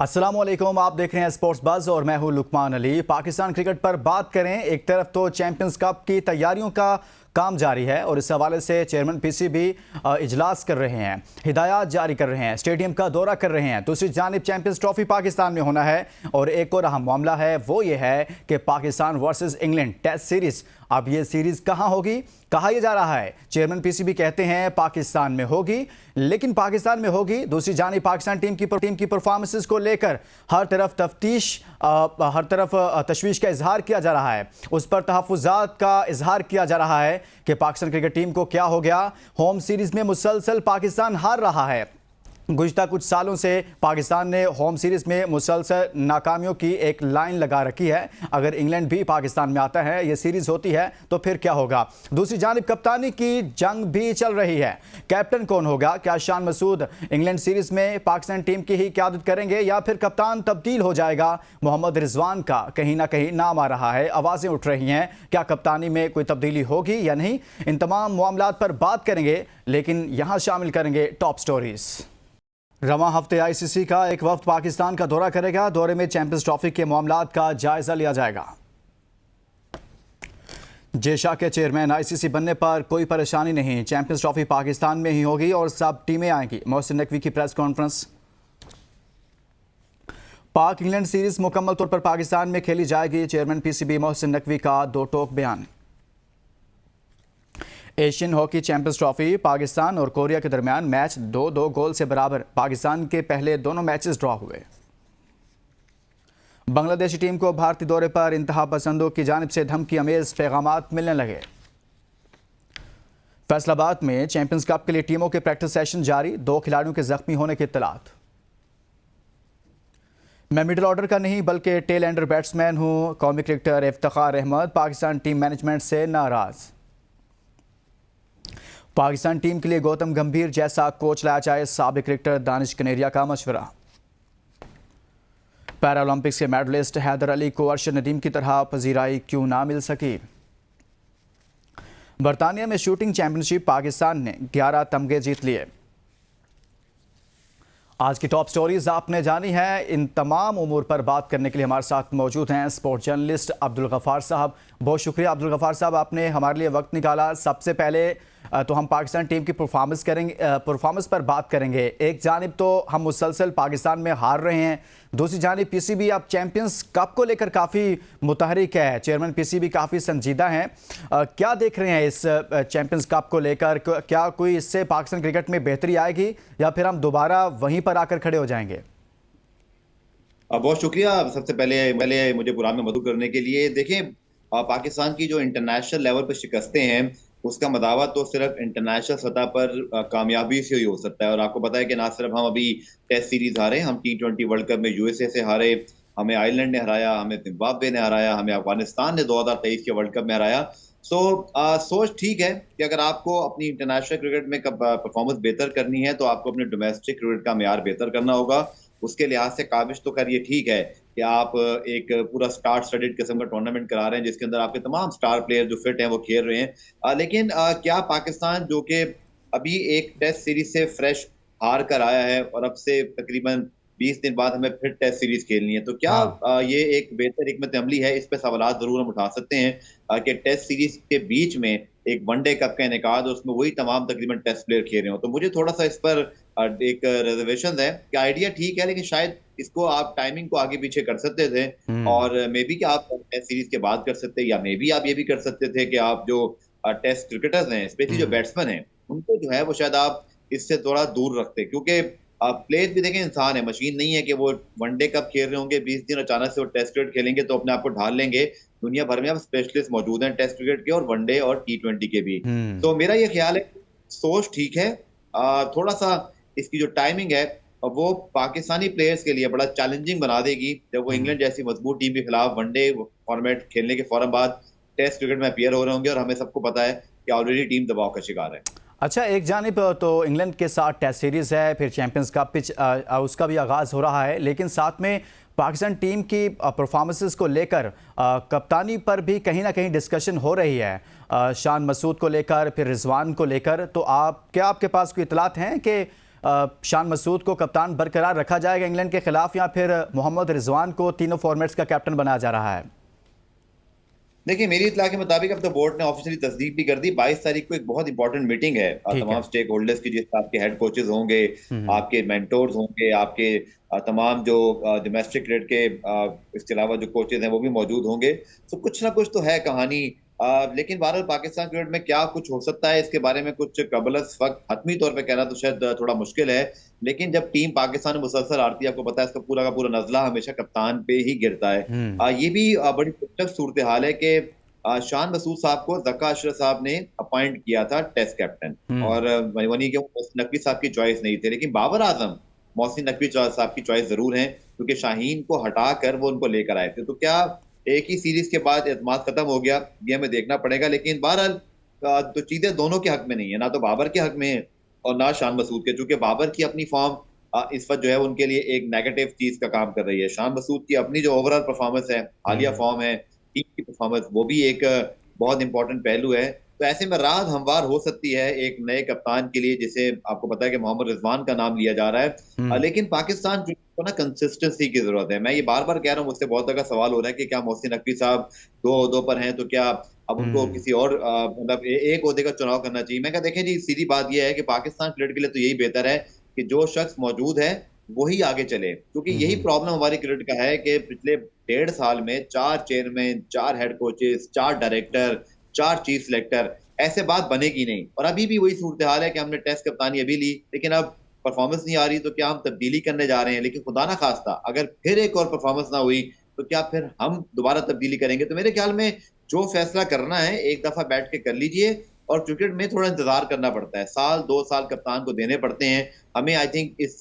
अस्सलामुअलैकुम, आप देख रहे हैं स्पोर्ट्स बज़ और मैं हूं लुकमान अली। पाकिस्तान क्रिकेट पर बात करें, एक तरफ तो चैंपियंस कप की तैयारियों का काम जारी है और इस हवाले से चेयरमैन पीसीबी इजलास कर रहे हैं, हिदायत जारी कर रहे हैं, स्टेडियम का दौरा कर रहे हैं। दूसरी जानिब चैंपियंस ट्रॉफी पाकिस्तान में होना है और एक और अहम मामला है, वो ये है कि Pakistan versus England test series. अब ये सीरीज कहां होगी? कहा यह जा रहा है, चेयरमैन पीसीबी कहते हैं पाकिस्तान में होगी, लेकिन पाकिस्तान में होगी। दूसरी जानिब पाकिस्तान टीम की परफॉर्मेंसेस को लेकर हर तरफ तशवीश का इजहार किया जा रहा है, उस पर तहफ़्फ़ुज़ात का इजहार किया जा रहा है कि पाकिस्तान क्रिकेट टीम को क्या हो गया। होम सीरीज में मुसलसल पाकिस्तान हार रहा है। गुज़िश्ता कुछ सालों से पाकिस्तान ने होम सीरीज़ में मुसलसल नाकामियों की एक लाइन लगा रखी है। अगर इंग्लैंड भी पाकिस्तान में आता है, ये सीरीज़ होती है, तो फिर क्या होगा? दूसरी जानिब कप्तानी की जंग भी चल रही है। कैप्टन कौन होगा? क्या शान मसूद इंग्लैंड सीरीज़ में पाकिस्तान टीम की ही क़यादत करेंगे या फिर कप्तान तब्दील हो जाएगा? मोहम्मद रिजवान का कहीं ना कहीं नाम आ रहा है, आवाज़ें उठ रही हैं, क्या कप्तानी में कोई तब्दीली होगी या नहीं? इन तमाम मामलात पर बात करेंगे, लेकिन यहाँ शामिल करेंगे टॉप स्टोरीज़। रवां हफ्ते आईसीसी का एक वफ्द पाकिस्तान का दौरा करेगा। दौरे में चैंपियंस ट्रॉफी के मामलात का जायजा लिया जाएगा। जेशा के चेयरमैन आईसीसी बनने पर कोई परेशानी नहीं, चैंपियंस ट्रॉफी पाकिस्तान में ही होगी और सब टीमें आएंगी। मोहसिन नकवी की प्रेस कॉन्फ्रेंस। पाक इंग्लैंड सीरीज मुकम्मल तौर पर पाकिस्तान में खेली जाएगी, चेयरमैन पीसीबी मोहसिन नकवी का दो टोक बयान। Asian hockey champions trophy Pakistan और कोरिया के दरमियान मैच 2-2 गोल से बराबर। पाकिस्तान के पहले दोनों मैचेस ड्रॉ हुए। बांग्लादेशी टीम को भारतीय दौरे पर इंतहा पसंदों की जानिब से धमकी अमेज पैगामात मिलने लगे। फैसलाबाद में चैंपियंस कप के लिए टीमों के प्रैक्टिस सेशन जारी, 2 खिलाड़ियों के जख्मी होने की इत्तलात। मैं मिडिल ऑर्डर का नहीं बल्कि टेल एंडर बैट्समैन हूं, कौमी cricketer Iftikhar Ahmed Pakistan team management से नाराज। पाकिस्तान टीम के लिए गौतम गंभीर जैसा कोच लाया जाए, साबिक क्रिकेटर दानिश कनेरिया का मशवरा। पैरालंपिक्स के मेडलिस्ट हैदर अली को अरशद नदीम की तरह पजीराई क्यों ना मिल सकी? बरतानिया में शूटिंग चैंपियनशिप पाकिस्तान ने 11 तमगे जीत लिए। आज की टॉप स्टोरीज आपने जानी है। इन तमाम उमूर पर बात करने के लिए हमारे साथ मौजूद हैं स्पोर्ट जर्नलिस्ट अब्दुल गफ़ार साहब। बहुत शुक्रिया अब्दुल गफ़ार साहब, आपने हमारे लिए वक्त निकाला। सबसे पहले तो हम पाकिस्तान टीम की परफॉर्मेंस पर बात करेंगे। एक जानिब तो हम मुसलसल पाकिस्तान में हार रहे हैं, दूसरी जानिब पीसीबी अब चैंपियंस कप को लेकर काफ़ी मुतहरिक है, चेयरमैन पीसीबी काफ़ी संजीदा हैं। क्या देख रहे हैं इस चैंपियंस कप को लेकर? क्या कोई इससे पाकिस्तान क्रिकेट में बेहतरी आएगी या फिर हम दोबारा वहीं पर आकर खड़े हो जाएंगे? बहुत शुक्रिया सबसे पहले मुझे प्रोग्राम में मदद करने के लिए। देखें, पाकिस्तान की जो इंटरनेशनल लेवल पर शिकस्तें हैं, उसका मदावा तो सिर्फ इंटरनेशनल सतह पर कामयाबी से ही हो सकता है। और आपको पता है कि ना सिर्फ हम अभी टेस्ट सीरीज हारे, हम T20 वर्ल्ड कप में यूएसए से हारे, हमें आयरलैंड ने हराया, हमें जिम्बाब्वे ने हराया, हमें अफगानिस्तान ने 2023 के वर्ल्ड कप में हराया। सोच ठीक है कि अगर आपको अपनी इंटरनेशनल क्रिकेट में परफॉर्मेंस बेहतर करनी है तो आपको अपने डोमेस्टिक क्रिकेट का मेयार बेहतर करना होगा। उसके लिहाज से काबिश तो कर ये ठीक है कि आप एक पूरा स्टार स्टडीड किस्म का टूर्नामेंट करा रहे हैं जिसके अंदर आपके तमाम स्टार प्लेयर जो फिट हैं वो खेल रहे हैं। लेकिन क्या पाकिस्तान जो कि अभी एक टेस्ट सीरीज से फ्रेश हार कर आया है और अब से तकरीबन 20 दिन बाद हमें फिर टेस्ट सीरीज खेलनी है, तो क्या ये एक बेहतर हिकमत अमली है? इस पे सवाल जरूर हम उठा सकते हैं कि टेस्ट सीरीज के बीच में एक वनडे कप का इनेकाद, उसमें वही तमाम तकरीबन टेस्ट प्लेयर खेल रहे हो। तो मुझे थोड़ा सा इस पर एक रिजर्वेशन है कि आइडिया ठीक है, लेकिन शायद इसको आप टाइमिंग को आगे पीछे कर सकते थे और मे बी कि आप टेस्ट सीरीज के बाद कर सकते, या मे बी आप ये भी कर सकते थे कि आप जो टेस्ट क्रिकेटर्स हैं, स्पेशली जो बैट्समैन हैं, उनको जो है वो शायद आप इससे थोड़ा दूर रखते, क्योंकि प्लेयर भी देखें इंसान है, मशीन नहीं है कि वो वनडे कप खेल रहे होंगे 20 दिन अचानक से वो टेस्ट क्रिकेट खेलेंगे तो अपने आप को ढाल लेंगे। दुनिया भर में अब स्पेशलिस्ट मौजूद हैं टेस्ट क्रिकेट के और वनडे और T20 के भी। तो मेरा ये ख्याल है, सोच ठीक है, थोड़ा सा इसकी जो टाइमिंग है वो पाकिस्तानी प्लेयर्स के लिए बड़ा चैलेंजिंग बना देगी जब वो इंग्लैंड जैसी मजबूत टीम के खिलाफ वनडे फॉर्मेट खेलने के फौरन बाद टेस्ट क्रिकेट में अपीयर हो रहे होंगे और हमें सबको पता है कि ऑलरेडी टीम दबाव का शिकार है। अच्छा, एक जानिब तो इंग्लैंड के साथ टेस्ट सीरीज़ है, फिर चैंपियंस कप उसका भी आगाज़ हो रहा है, लेकिन साथ में पाकिस्तान टीम की परफॉर्मेंसेस को लेकर कप्तानी पर भी कहीं ना कहीं डिस्कशन हो रही है, शान मसूद को लेकर, फिर रिजवान को लेकर। तो क्या आपके पास कोई इतलात हैं कि शान मसूद को कप्तान बरकरार रखा जाएगा इंग्लैंड के खिलाफ, या फिर मोहम्मद रिजवान को तीनों फॉर्मेट्स का कैप्टन बनाया जा रहा है? देखिए, मेरी इत्तला के मुताबिक अब तो बोर्ड ने ऑफिशियली तस्दीक भी कर दी। 22 तारीख को एक बहुत इंपॉर्टेंट मीटिंग है तमाम स्टेक होल्डर्स की, जिसमें आपके हेड कोचेज होंगे, आपके मेंटोर्स होंगे, आपके तमाम जो डोमेस्टिक क्रिकेट के इसके अलावा जो कोचेज हैं वो भी मौजूद होंगे। तो कुछ ना कुछ तो है कहानी। लेकिन बहरहाल पाकिस्तान क्रिकेट में क्या कुछ हो सकता है, इसके बारे में कुछ कबलस वक्त हतमी तौर पे कहना तो शायद थोड़ा मुश्किल है। लेकिन जब टीम पाकिस्तान में मुसलसल हारती है, आपको पता है इसका पूरा का पूरा नजला हमेशा कप्तान पे ही गिरता है। ये भी बड़ी दिलचस्प सूरत हाल है कि शान मसूद साहब को ज़का अशरफ साहब ने अपॉइंट किया था टेस्ट कैप्टन, और वहीं के मोहसिन नकवी साहब की चॉइस नहीं थे। लेकिन बाबर आजम मोहसिन नकवी साहब की चॉइस जरूर है, क्योंकि शाहीन को हटा कर वो उनको लेकर आए थे। तो क्या एक ही सीरीज के बाद एतमाद खत्म हो गया, ये हमें देखना पड़ेगा। लेकिन बहरहाल तो चीजें दोनों के हक में नहीं है, ना तो बाबर के हक में है और ना शान मसूद के, चूंकि बाबर की अपनी फॉर्म इस वक्त जो है उनके लिए एक नेगेटिव चीज का काम कर रही है। शान मसूद की अपनी जो ओवरऑल परफॉर्मेंस है, हालिया फॉर्म है, टीम की परफॉर्मेंस, वो भी एक बहुत इंपॉर्टेंट पहलू है। तो ऐसे में राह हमवार हो सकती है एक नए कप्तान के लिए, जिसे आपको पता है कि मोहम्मद रिजवान का नाम लिया जा रहा है। लेकिन पाकिस्तान को ना कंसिस्टेंसी की जरूरत है। मैं ये बार बार कह रहा हूँ, मुझसे बहुत जगह सवाल हो रहा है कि क्या मोहसिन नकवी साहब 2 ओहदों पर हैं, तो क्या अब उनको किसी और मतलब एक ओहदे का चुनाव करना चाहिए? मैं कहा देखें जी, सीधी बात यह है कि पाकिस्तान क्रिकेट के लिए तो यही बेहतर है कि जो शख्स मौजूद है वही आगे चले, क्योंकि यही प्रॉब्लम हमारी क्रिकेट का है कि पिछले 1.5 साल में 4 chairman, 4 head coaches, 4 director, 4 chief selector, ऐसे बात बनेगी नहीं। और अभी भी वही सूरत हाल है कि हमने टेस्ट कप्तानी अभी ली, लेकिन अब परफॉर्मेंस नहीं आ रही, तो क्या हम तब्दीली करने जा रहे हैं? लेकिन खुदा ना खास्ता अगर फिर एक और परफॉर्मेंस ना हुई तो क्या फिर हम दोबारा तब्दीली करेंगे? तो मेरे ख्याल में जो फैसला करना है एक दफा बैठ के कर लीजिए। और क्रिकेट में थोड़ा इंतजार करना पड़ता है, 1-2 साल कप्तान को देने पड़ते हैं हमें। आई थिंक इस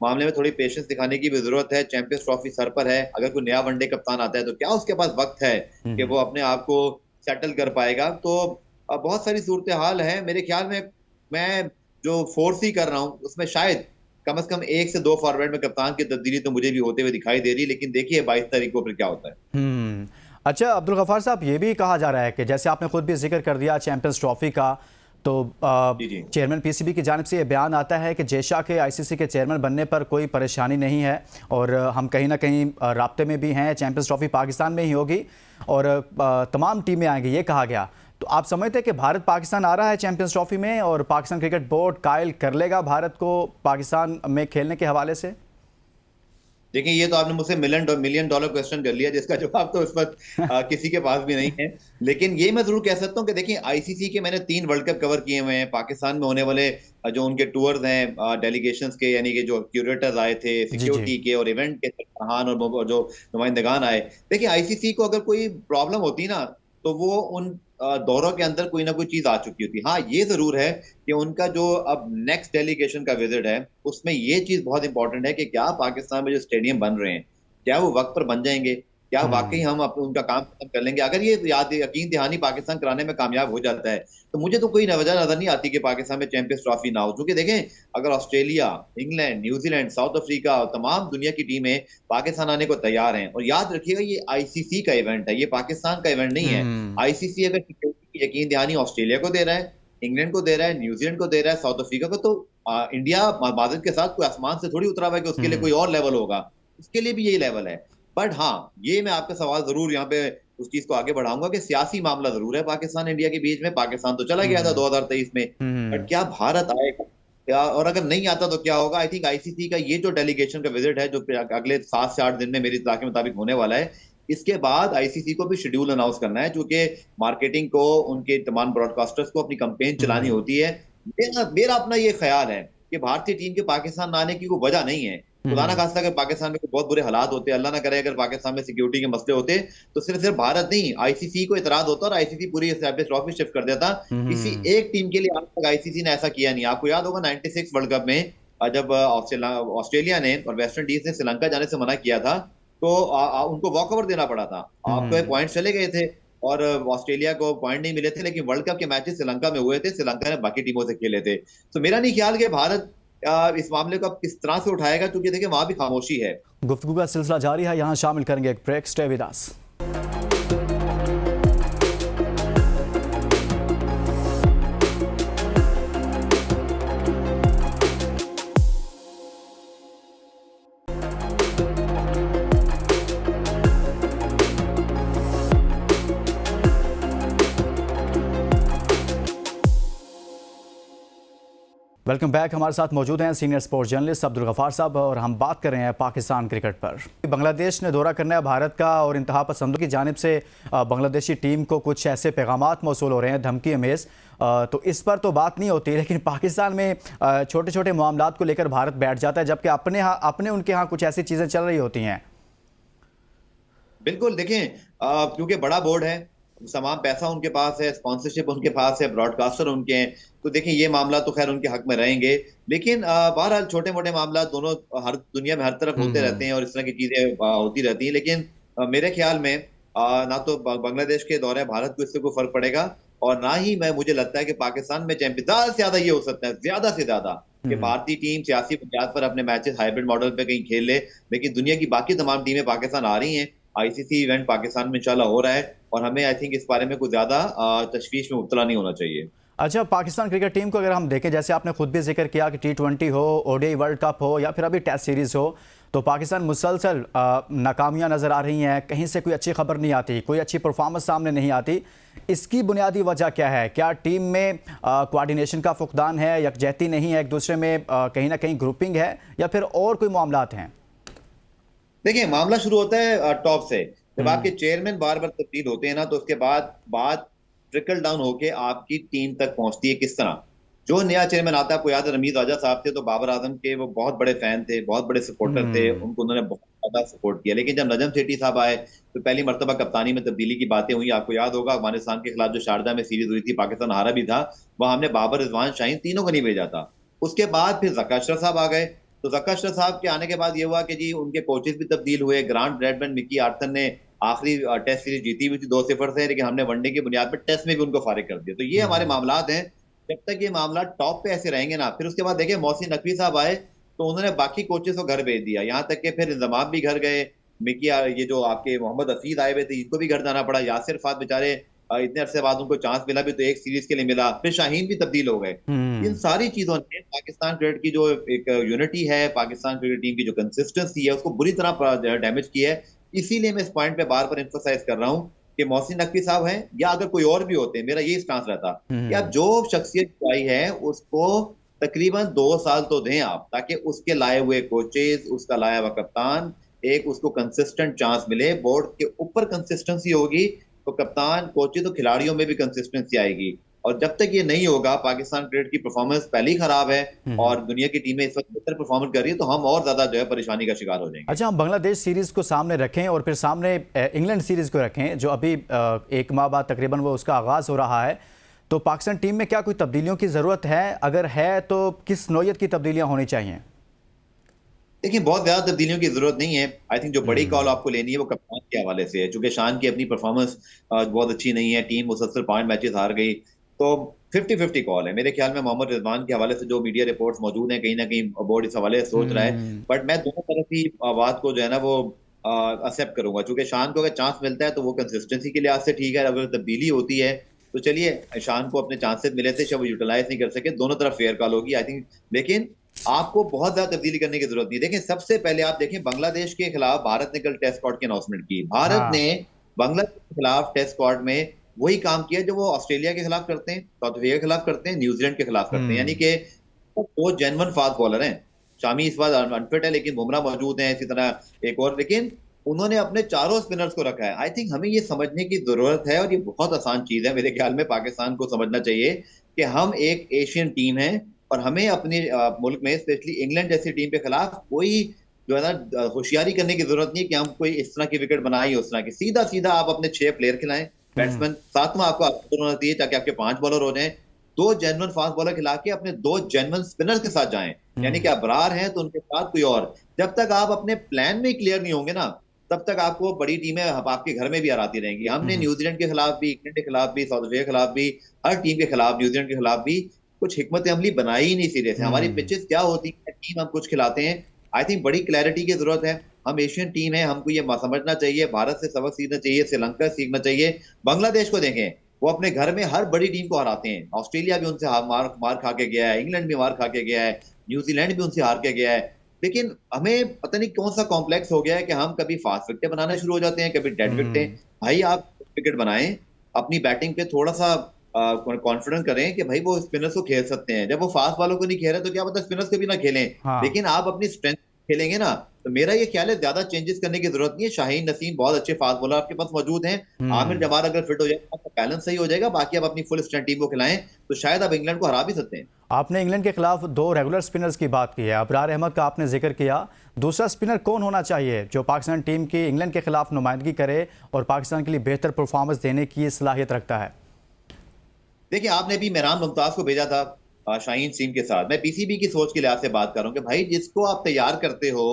मामले में थोड़ी पेशेंस दिखाने की भी जरूरत है। चैंपियंस ट्रॉफी सर पर है, अगर कोई नया वनडे कप्तान आता है तो क्या उसके पास वक्त है कि वो अपने आप को सेटल कर पाएगा? तो बहुत सारी सूरत हाल है। मेरे ख्याल में मैं जो फोर्स ही कर रहा हूँ उसमें शायद कम से कम 1 से 2 फॉर्मेट में कप्तान की तब्दीली तो मुझे भी होते हुए दिखाई दे रही, लेकिन देखिए 22 तारीख को फिर क्या होता है। अच्छा अब्दुल गफ्फार साहब, ये भी कहा जा रहा है कि जैसे आपने खुद भी जिक्र कर दिया चैंपियंस ट्रॉफी का, तो चेयरमैन पीसीबी की जानिब से ये बयान आता है कि जेशा के आईसीसी के चेयरमैन बनने पर कोई परेशानी नहीं है, और हम कहीं ना कहीं राब्ते में भी हैं। चैंपियंस ट्रॉफी पाकिस्तान में ही होगी और तमाम टीमें आएंगी, ये कहा गया। तो आप समझते हैं कि भारत पाकिस्तान आ रहा है चैंपियंस ट्रॉफी में, और पाकिस्तान क्रिकेट बोर्ड कायल कर लेगा भारत को पाकिस्तान में खेलने के हवाले से? देखिए, ये तो आपने मुझसे मिलियन डॉलर क्वेश्चन कर लिया, जिसका जवाब तो इस वक्त किसी के पास भी नहीं है। लेकिन ये मैं जरूर कह सकता हूँ कि देखिए, आईसीसी के मैंने 3 वर्ल्ड कप कवर किए हुए हैं। पाकिस्तान में होने वाले जो उनके टूर्स हैं डेलीगेशंस के, यानी कि जो क्यूरेटर्स आए थे सिक्योरिटी के और इवेंट के सरबराहान और जो नुमाइंदगान आए, देखिए आईसीसी को अगर कोई प्रॉब्लम होती ना तो वो उन दौरों के अंदर कोई ना कोई चीज आ चुकी होती। हाँ, ये जरूर है कि उनका जो अब नेक्स्ट डेलीगेशन का विजिट है उसमें ये चीज बहुत इंपॉर्टेंट है कि क्या पाकिस्तान में जो स्टेडियम बन रहे हैं क्या वो वक्त पर बन जाएंगे, क्या वाकई हम उनका काम खत्म कर लेंगे? अगर ये यकीन दहानी पाकिस्तान कराने में कामयाब हो जाता है तो मुझे तो कोई वजह नजर नहीं आती कि पाकिस्तान में चैंपियंस ट्रॉफी ना हो। क्योंकि देखें, अगर Australia, England, New Zealand, south Africa और तमाम दुनिया की टीमें पाकिस्तान आने को तैयार हैं, और याद रखिएगा ये आईसीसी का इवेंट है, ये पाकिस्तान का इवेंट नहीं है। आईसीसी अगर सिक्योरिटी की यकीन दहानी ऑस्ट्रेलिया को दे रहा है, इंग्लैंड को दे रहा है, न्यूजीलैंड को दे रहा है, साउथ अफ्रीका को, तो इंडिया माजिद के साथ कोई आसमान से थोड़ी उतरा हुआ है कि उसके लिए कोई और लेवल होगा, उसके लिए भी यही लेवल है। बट हाँ, ये मैं आपका सवाल जरूर यहाँ पे उस चीज को आगे बढ़ाऊंगा कि सियासी मामला जरूर है पाकिस्तान इंडिया के बीच में। पाकिस्तान तो चला गया था 2023 में, बट क्या भारत आएगा? और अगर नहीं आता तो क्या होगा? आई थिंक आईसीसी का ये जो डेलीगेशन का विजिट है जो अगले 7 से 8 दिन में मेरी इत्तला के मुताबिक होने वाला है, इसके बाद आईसीसी को भी शेड्यूल अनाउंस करना है, क्योंकि मार्केटिंग को, उनके तमाम ब्रॉडकास्टर्स को अपनी कंपेन चलानी होती है। मेरा अपना ये ख्याल है कि भारतीय टीम के पाकिस्तान आने की कोई वजह नहीं है। खुदा ना खास्ता अगर पाकिस्तान में बहुत बुरे हालात होते, अल्लाह ना करे अगर पाकिस्तान में सिक्योरिटी के मसले होते, तो सिर्फ भारत नहीं आईसीसी को इतराज होता और आईसीसी पूरी ट्रॉफी शिफ्ट कर देता। किसी एक टीम के लिए आज तक आईसीसी ने ऐसा किया नहीं। आपको याद होगा 96 वर्ल्ड कप में जब ऑस्ट्रेलिया ने और वेस्ट इंडीज ने श्रीलंका जाने से मना किया था तो उनको वॉकओवर देना पड़ा था। आपको पॉइंट चले गए थे और ऑस्ट्रेलिया को पॉइंट नहीं मिले थे, लेकिन वर्ल्ड कप के मैचेस श्रीलंका में हुए थे, श्रीलंका ने बाकी टीमों से खेले थे। तो मेरा नहीं ख्याल कि भारत इस मामले को किस तरह से उठाएगा, क्योंकि देखिए वहां भी खामोशी है। गुफ्तगू का सिलसिला जारी है, यहाँ शामिल करेंगे एक break. Stay with us. Welcome back. हमारे साथ मौजूद हैं senior sports journalist Abdul Ghaffar sahab और हम बात कर रहे हैं पाकिस्तान क्रिकेट पर। बांग्लादेश ने दौरा करना है भारत का और इंतहा पसंदों की जानिब से बांग्लादेशी टीम को कुछ ऐसे पैगामात मौसूल हो रहे हैं धमकी अमेज़। तो इस पर तो बात नहीं होती, लेकिन पाकिस्तान में छोटे छोटे मामलात को लेकर भारत बैठ जाता है, जबकि अपने उनके यहाँ कुछ ऐसी चीज़ें चल रही होती हैं। बिल्कुल, देखें क्योंकि बड़ा बोर्ड है, तमाम पैसा उनके पास है, स्पॉन्सरशिप उनके पास है, ब्रॉडकास्टर उनके हैं, तो देखें ये मामला तो खैर उनके हक में रहेंगे। लेकिन बहरहाल छोटे मोटे मामला दोनों हर दुनिया में हर तरफ होते रहते हैं और इस तरह की चीजें होती रहती हैं। लेकिन मेरे ख्याल में ना तो बांग्लादेश के दौरे भारत को इससे कोई फर्क पड़ेगा और ना ही मुझे लगता है कि पाकिस्तान में चैंपियन ज्यादा से ज्यादा ये हो सकता है, ज्यादा से ज्यादा कि भारतीय टीम सियासी बुनियाद पर अपने मैचेस हाइब्रिड मॉडल पे कहीं खेल ले। लेकिन दुनिया की बाकी तमाम टीमें पाकिस्तान आ रही हैं, आईसीसी इवेंट पाकिस्तान में इंशाल्लाह हो रहा है और हमें आई थिंक इस बारे में कुछ ज्यादा तशवीश में मुब्तला नहीं होना चाहिए। अच्छा, पाकिस्तान क्रिकेट टीम को अगर हम देखें, जैसे आपने खुद भी जिक्र किया कि T20 हो, ओडीआई वर्ल्ड कप हो या फिर अभी टेस्ट सीरीज हो, तो पाकिस्तान मुसलसल नाकामियां नज़र आ रही हैं। कहीं से कोई अच्छी खबर नहीं आती, कोई अच्छी परफॉर्मेंस सामने नहीं आती। इसकी बुनियादी वजह क्या है? क्या टीम में कोऑर्डिनेशन का फुकदान है, यकजहती नहीं है, एक दूसरे में कहीं ना कहीं ग्रुपिंग है, या फिर और कोई मामलात हैं? देखिए, मामला शुरू होता है टॉप से। जब आपके चेयरमैन बार बार तब्दील होते हैं ना, तो उसके बाद बात ट्रिकल डाउन होके आपकी टीम तक पहुंचती है। किस तरह? जो नया चेयरमैन आता है, आपको याद है रमीज राजा साहब थे, तो बाबर आजम के वो बहुत बड़े फैन थे, बहुत बड़े सपोर्टर थे, उनको उन्होंने बहुत ज्यादा सपोर्ट किया। लेकिन जब नजम सेठी साहब आए तो पहली मर्तबा कप्तानी में तब्दीली की बातें हुई। आपको याद होगा अफगानिस्तान के खिलाफ जो शारजा में सीरीज हुई थी, पाकिस्तान हारा भी था, वहां हमने बाबर, रिजवान, शाहीन तीनों को नहीं भेजा था। उसके बाद फिर जका अशरफ साहब आ गए, तो जका अशरफ साहब के आने के बाद ये हुआ कि जी उनके कोचेस भी तब्दील हुए। ग्रांट ब्रैडमैन, मिकी आर्थर ने आखिरी टेस्ट सीरीज जीती हुई थी 2-0 से, लेकिन हमने वनडे की बुनियाद पर टेस्ट में भी उनको फारिग कर दिया। तो ये हमारे मामलात हैं। जब तक ये मामला टॉप पे ऐसे रहेंगे ना, फिर उसके बाद देखिए मोहसिन नकवी साहब आए तो उन्होंने बाकी कोचेस को घर भेज दिया, यहाँ तक कि फिर इंजमाम भी घर गए। मिकी ये जो आपके मोहम्मद हफीज आए हुए थे, इनको भी घर जाना पड़ा। यासिर फात बेचारे इतने अरसे बाद उनको चांस मिला भी तो एक सीरीज के लिए मिला। फिर शाहीन भी तब्दील हो गए। इन सारी चीजों ने पाकिस्तान क्रिकेट की जो एक यूनिटी है, पाकिस्तान क्रिकेट टीम की जो कंसिस्टेंसी है, उसको बुरी तरह डैमेज किया है। इसीलिए मैं इस पॉइंट पे बार बार एम्फोसाइज कर रहा हूँ कि मोहसिन नकवी साहब हैं या अगर कोई और भी होते, मेरा यही स्टांस रहता कि आप जो शख्सियत आई है उसको तकरीबन 2 साल तो दें आप, ताकि उसके लाए हुए कोचेस, उसका लाया हुआ कप्तान, एक उसको कंसिस्टेंट चांस मिले। बोर्ड के ऊपर कंसिस्टेंसी होगी तो कप्तान, कोचेस, तो खिलाड़ियों में भी कंसिस्टेंसी आएगी। और जब तक ये नहीं होगा, पाकिस्तान क्रिकेट की परफॉर्मेंस पहले ही खराब है और दुनिया की टीमें इस वक्त बेहतर परफॉर्मेंस कर रही है, तो हम और ज्यादा जो है परेशानी का शिकार हो जाएंगे। अच्छा, हम बांग्लादेश सीरीज को सामने रखें और फिर सामने इंग्लैंड सीरीज को रखें, जो अभी 1 माह बाद तकरीबन वो उसका आगाज हो रहा है, तो पाकिस्तान टीम में क्या कोई तब्दीलियों की जरूरत है? अगर है तो किस नौयत की तब्दीलियां होनी चाहिए? देखिए, बहुत ज्यादा तब्दीलियों की जरूरत नहीं है। आई थिंक जो बड़ी कॉल आपको लेनी है वो कप्तान के हवाले से है, चूंकि शान की अपनी परफॉर्मेंस बहुत अच्छी नहीं है, टीम मुसलसल 5 मैचेस हार गई, तो 50-50 कॉल है। मेरे ख्याल में मोहम्मद रिजवान के हवाले से जो मीडिया रिपोर्ट्स मौजूद हैं, कहीं ना कहीं बोर्ड इस हवाले से सोच रहा है, बट मैं दोनों तरफ की बात को जो है ना वो एक्सेप्ट करूंगा। चूंकि शान को अगर चांस मिलता है तो वो कंसिस्टेंसी के लिहाज से ठीक है, अगर तब्दीली होती है तो चलिए, शान को अपने चांसेस मिले थे, शायद वो यूटिलाइज नहीं कर सके, दोनों तरफ फेयर कॉल होगी आई थिंक। लेकिन आपको बहुत ज्यादा तब्दीली करने की जरूरत नहीं। देखें, सबसे पहले आप देखें बांग्लादेश के खिलाफ भारत ने कल टेस्ट स्क्वाड की अनाउंसमेंट की। भारत ने बांग्लादेश के खिलाफ टेस्ट स्क्वाड में वही काम किया जो वो ऑस्ट्रेलिया के खिलाफ करते हैं, साउथ अफ्रीका के खिलाफ करते हैं, न्यूजीलैंड के खिलाफ करते हैं। यानी कि वो जेन्युइन फास्ट बॉलर हैं। शामी इस बार अनफिट है, लेकिन बुमराह मौजूद है, इसी तरह एक और, लेकिन उन्होंने अपने चारों स्पिनर्स को रखा है। आई थिंक हमें ये समझने की जरूरत है और ये बहुत आसान चीज है मेरे ख्याल में, पाकिस्तान को समझना चाहिए कि हम एक एशियन टीम है और हमें अपने मुल्क में, स्पेशली इंग्लैंड जैसी टीम के खिलाफ, कोई जो है ना होशियारी करने की जरूरत नहीं है कि हम कोई इस तरह की विकेट बनाए, उस तरह की। सीधा सीधा आप अपने 6 प्लेयर खिलाएं, बैट्समैन, 7वां आपको होना चाहिए ताकि आपके 5 बॉलर हो जाएं। 2 जेन्युइन फास्ट बॉलर खिला के अपने 2 जेन्युइन स्पिनर के साथ जाएं, यानी कि अबरार हैं तो उनके साथ कोई और। जब तक आप अपने प्लान में क्लियर नहीं होंगे ना, तब तक आपको बड़ी टीमें आपके घर में भी हराती रहेंगी। हमने न्यूजीलैंड के खिलाफ भी, इंग्लैंड के खिलाफ भी, साउथ अफ्रीका के खिलाफ भी, हर टीम के खिलाफ, न्यूजीलैंड के खिलाफ भी कुछ हिकमत अमली बनाई ही नहीं सीधे से। हमारी पिचेस क्या होती है, टीम हम कुछ खिलाते हैं। आई थिंक बड़ी क्लैरिटी की जरूरत है। हम एशियन टीम है, हमको ये समझना चाहिए, भारत से सबक सीखना चाहिए, श्रीलंका सीखना चाहिए। बांग्लादेश को देखें, वो अपने घर में हर बड़ी टीम को हराते हैं। ऑस्ट्रेलिया भी उनसे मार खा के गया है, इंग्लैंड भी मार खा के गया है, न्यूजीलैंड भी उनसे हार के गया है। लेकिन हमें पता नहीं कौन सा कॉम्प्लेक्स हो गया है कि हम कभी फास्ट विकेट बनाना शुरू हो जाते हैं, कभी डेड विकेट। भाई आप विकेट बनाएं, अपनी बैटिंग पे थोड़ा सा कॉन्फिडेंस करें कि भाई वो स्पिनर्स को खेल सकते हैं। जब वो फास्ट बॉलर को नहीं खेल रहे तो क्या पता स्पिनर्स को भी ना खेलें। हाँ। लेकिन आप अपनी स्ट्रेंथ खेलेंगे ना, तो मेरा ये ख्याल है ज्यादा चेंजेस करने की जरूरत नहीं है। शाहीन नसीम बहुत अच्छे फास्ट बॉलर आपके पास मौजूद हैं। आमिर जमाल अगर फिट हो जाए तो आपका बैलेंस सही हो जाएगा। बाकी आप अपनी फुल स्ट्रेंथ टीम को खिलाएं तो शायद आप इंग्लैंड को हरा भी सकते हैं। आपने इंग्लैंड के खिलाफ 2 रेगुलर स्पिनर्स की बात की है, अबरार अहमद का आपने जिक्र किया। दूसरा स्पिनर कौन होना चाहिए जो पाकिस्तान टीम की इंग्लैंड के खिलाफ नुमाइंदगी करे और पाकिस्तान के लिए बेहतर परफॉर्मेंस देने की सलाहियत रखता है? देखिए, आपने भी मेहरान मुमताज को भेजा था शाहीन सीम के साथ। मैं पीसीबी की सोच के लिहाज से बात कर रहा हूँ कि भाई जिसको आप तैयार करते हो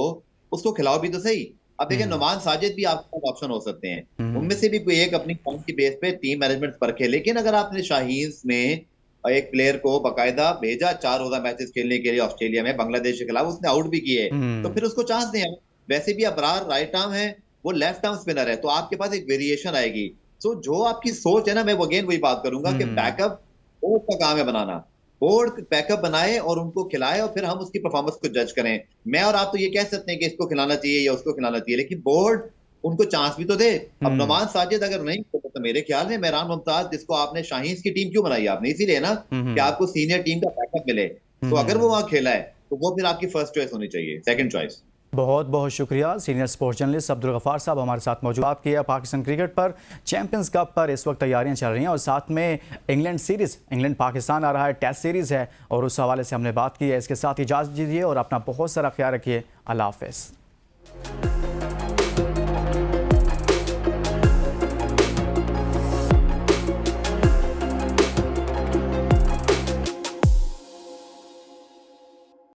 उसको खिलाओ भी तो सही। अब देखिए, नुमान साजिद भी आपके पास ऑप्शन हो सकते हैं, उनमें से भी कोई एक अपनी फॉर्म की बेस पे टीम मैनेजमेंट परखे। लेकिन अगर आपने शाहीन में एक प्लेयर को बाकायदा भेजा 4 रोजा मैचेस खेलने के लिए ऑस्ट्रेलिया में बांग्लादेश के खिलाफ, उसने आउट भी किए, तो फिर उसको चांस दें। वैसे भी अबरार राइट आर्म है, वो लेफ्ट आर्म स्पिनर है, तो आपके पास एक वेरिएशन आएगी। तो जो आपकी सोच है ना, मैं अगेन वही बात करूंगा कि बैकअप बोर्ड का काम है बनाना। बोर्ड बैकअप बनाए और उनको खिलाए और फिर हम उसकी परफॉर्मेंस को जज करें। मैं और आप तो ये कह सकते हैं कि इसको खिलाना चाहिए या उसको खिलाना चाहिए, लेकिन बोर्ड उनको चांस भी तो दे। अब नुमान साजिद अगर नहीं तो मेरे ख्याल में मेहरान मुमताज, जिसको आपने शाहीन की टीम क्यों बनाई आपने, इसीलिए ना कि आपको सीनियर टीम का बैकअप मिले। तो अगर वो वहां खेला है तो वो फिर आपकी फर्स्ट चॉइस होनी चाहिए, सेकंड चॉइस। बहुत बहुत शुक्रिया। Senior sports journalist Abdul Ghaffar sahab हमारे साथ मौजूद। बात की है पाकिस्तान क्रिकेट पर। चैंपियंस कप पर इस वक्त तैयारियां चल रही हैं और साथ में इंग्लैंड सीरीज़, इंग्लैंड पाकिस्तान आ रहा है, टेस्ट सीरीज़ है और उस हवाले से हमने बात की है। इसके साथ इजाज़त दीजिए और अपना बहुत सारा ख्याल रखिए। अल्लाह हाफ़िज़।